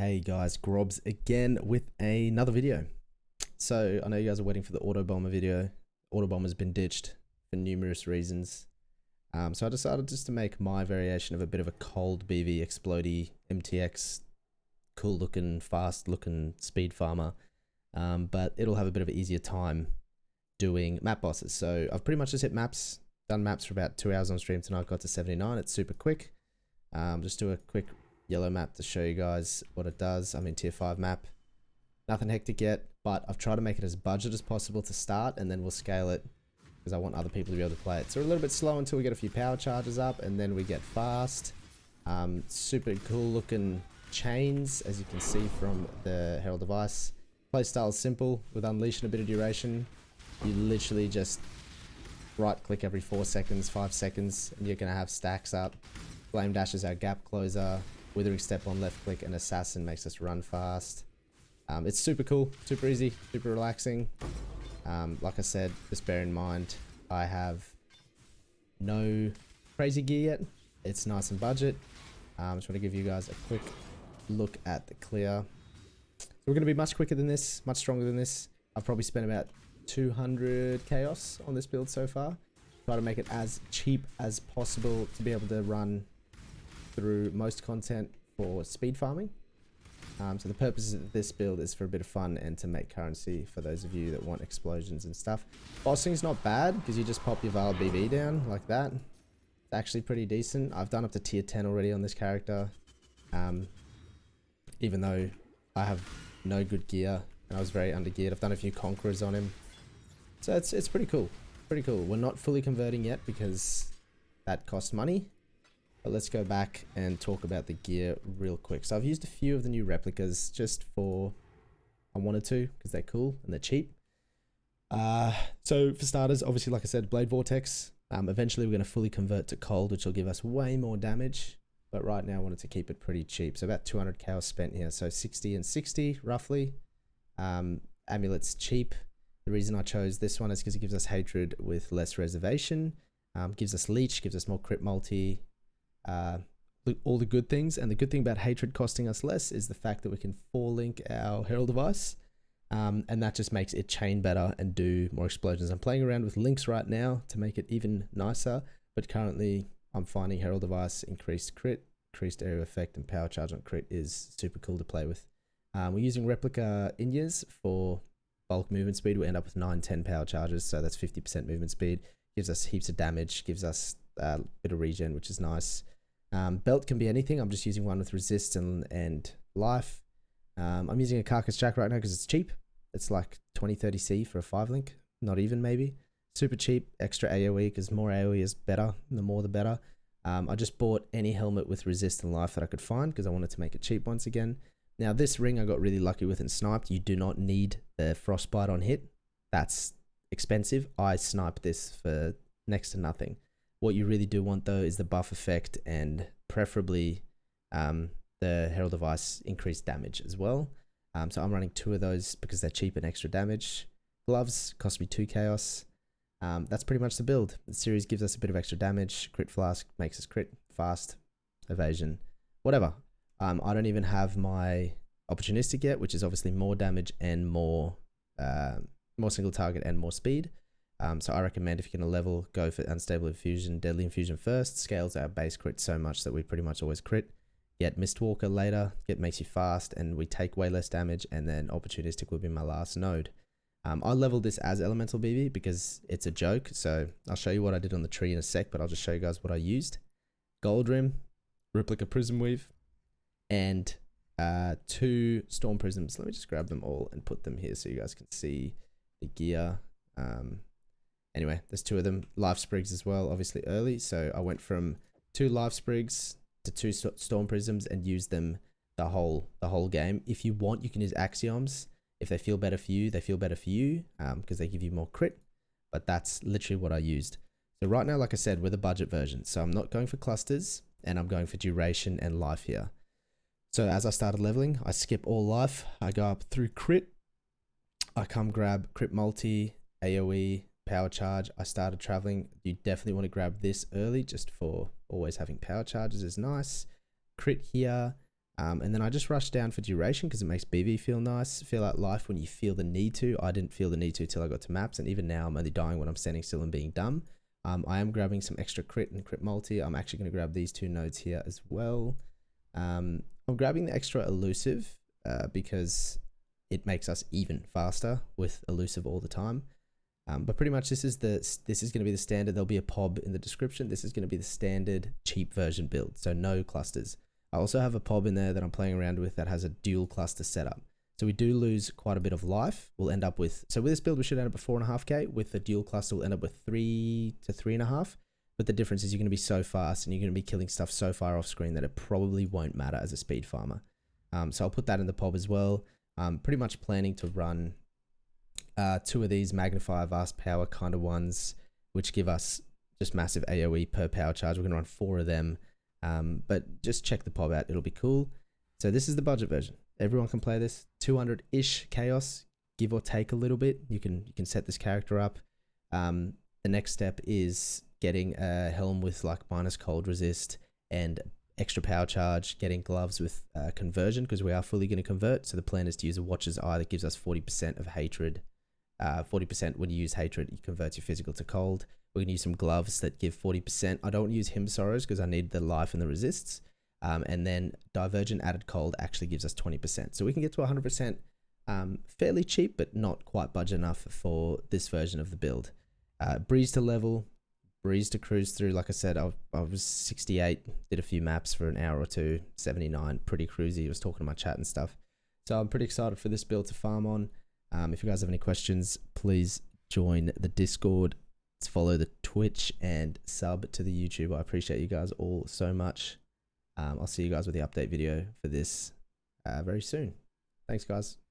Hey guys, Grobs again with another video. So I know you guys are waiting for the auto bomber video. Auto bomber's been ditched for numerous reasons. So I decided just to make my variation of a bit of a cold BV explodey MTX, cool looking, fast looking speed farmer. But it'll have a bit of an easier time doing map bosses. So I've pretty much just hit maps, done maps for about 2 hours on stream tonight, got to 79. It's super quick. Just do a quick yellow map to show you guys what it does. I'm in tier 5 map. Nothing hectic yet, but I've tried to make it as budget as possible to start, and then we'll scale it because I want other people to be able to play it. So we're a little bit slow until we get a few power charges up, and then we get fast. Super cool looking chains, as you can see from the herald device. Playstyle is simple. With unleash and a bit of duration, you literally just right click every 4 seconds, 5 seconds, and you're going to have stacks up. Flame dash is our gap closer. Withering step on left click, and assassin makes us run fast. It's super cool, super easy, super relaxing. Like I said, just bear in mind I have no crazy gear yet. It's nice and budget. Just want to give you guys a quick look at the clear. So we're going to be much quicker than this, much stronger than this. I've probably spent about 200 chaos on this build so far. Try to make it as cheap as possible to be able to run through most content for speed farming. So the purpose of this build is for a bit of fun and to make currency for those of you that want explosions and stuff. Bossing's not bad because you just pop your Val BB down like that. It's actually pretty decent. I've done up to tier 10 already on this character. Even though I have no good gear and I was very undergeared. I've done a few conquerors on him. So it's pretty cool. Pretty cool. We're not fully converting yet because that costs money. But let's go back and talk about the gear real quick. So I've used a few of the new replicas just for, I wanted to, because they're cool and they're cheap. So for starters, obviously, like I said, blade vortex. Eventually we're going to fully convert to cold, which will give us way more damage. But right now I wanted to keep it pretty cheap. So about 200 chaos spent here. So 60 and 60 roughly. Amulet's cheap. The reason I chose this one is because it gives us hatred with less reservation. Gives us leech, gives us more crit multi. All the good things. And the good thing about hatred costing us less is the fact that we can 4-link our herald device, and that just makes it chain better and do more explosions. I'm playing around with links right now to make it even nicer, but currently I'm finding herald device, increased crit, increased area effect, and power charge on crit is super cool to play with. We're using replica Inyas for bulk movement speed. We end up with 9-10 power charges, so that's 50% movement speed. Gives us heaps of damage, gives us a bit of regen, which is nice. Belt can be anything. I'm just using one with resist and life. I'm using a carcass jack right now because it's cheap. It's like 20-30 C for a 5-link, not even maybe. Super cheap, extra AoE because more AoE is better. The more the better. I just bought any helmet with resist and life that I could find because I wanted to make it cheap once again. Now this ring I got really lucky with and sniped. You do not need the frostbite on hit. That's expensive. I sniped this for next to nothing. What you really do want though is the buff effect and preferably the herald device increased damage as well. So I'm running 2 of those because they're cheap and extra damage. Gloves cost me 2 chaos. That's pretty much the build. The series gives us a bit of extra damage. Crit flask makes us crit fast, evasion, whatever. I don't even have my opportunistic yet, which is obviously more damage and more single target and more speed. So I recommend if you're going to level, go for unstable infusion, deadly infusion first. Scales our base crit so much that we pretty much always crit. Get Mistwalker later, makes you fast, and we take way less damage, and then opportunistic will be my last node. I leveled this as elemental BB because it's a joke, so I'll show you what I did on the tree in a sec, but I'll just show you guys what I used. Gold rim, replica prism weave, and 2 storm prisms. Let me just grab them all and put them here so you guys can see the gear. Anyway, there's 2 of them. Life sprigs as well, obviously early. So I went from 2 life sprigs to 2 storm prisms and used them the whole game. If you want, you can use axioms. If they feel better for you, they feel better for you because they give you more crit. But that's literally what I used. So right now, like I said, we're the budget version. So I'm not going for clusters and I'm going for duration and life here. So as I started leveling, I skip all life. I go up through crit. I come grab crit multi, AoE, power charge. I started traveling. You definitely want to grab this early just for always having power charges is nice. Crit here. And then I just rush down for duration because it makes BV feel nice, feel like life when you feel the need to. I didn't feel the need to till I got to maps, and even now I'm only dying when I'm standing still and being dumb. I am grabbing some extra crit and crit multi. I'm actually going to grab these 2 nodes here as well. I'm grabbing the extra elusive because it makes us even faster with elusive all the time. But pretty much this is going to be the standard. There'll be a POB in the description. This is going to be the standard cheap version build, so no clusters. I also have a POB in there that I'm playing around with that has a dual cluster setup. So we do lose quite a bit of life. We'll end up with, so with this build we should end up at 4.5k. With the dual cluster we'll end up with 3 to 3.5. But the difference is you're going to be so fast and you're going to be killing stuff so far off screen that it probably won't matter as a speed farmer. So I'll put that in the POB as well. Pretty much planning to run 2 of these magnifier vast power kind of ones, which give us just massive AoE per power charge. We're going to run 4 of them. But just check the POB out, it'll be cool. So this is the budget version. Everyone can play this. 200-ish chaos, give or take a little bit. You can set this character up. The next step is getting a helm with like minus cold resist and extra power charge, getting gloves with conversion, because we are fully going to convert. So the plan is to use a Watcher's Eye that gives us 40% of hatred. 40% when you use hatred, it converts your physical to cold. We're going to use some gloves that give 40%. I don't use Hymn Sorrows because I need the life and the resists. And then Divergent added cold actually gives us 20%. So we can get to 100% fairly cheap, but not quite budget enough for this version of the build. Breeze to level, breeze to cruise through. Like I said, I was 68, did a few maps for an hour or two, 79, pretty cruisy. I was talking to my chat and stuff. So I'm pretty excited for this build to farm on. If you guys have any questions, please join the Discord. Follow the Twitch and sub to the YouTube. I appreciate you guys all so much. I'll see you guys with the update video for this very soon. Thanks, guys.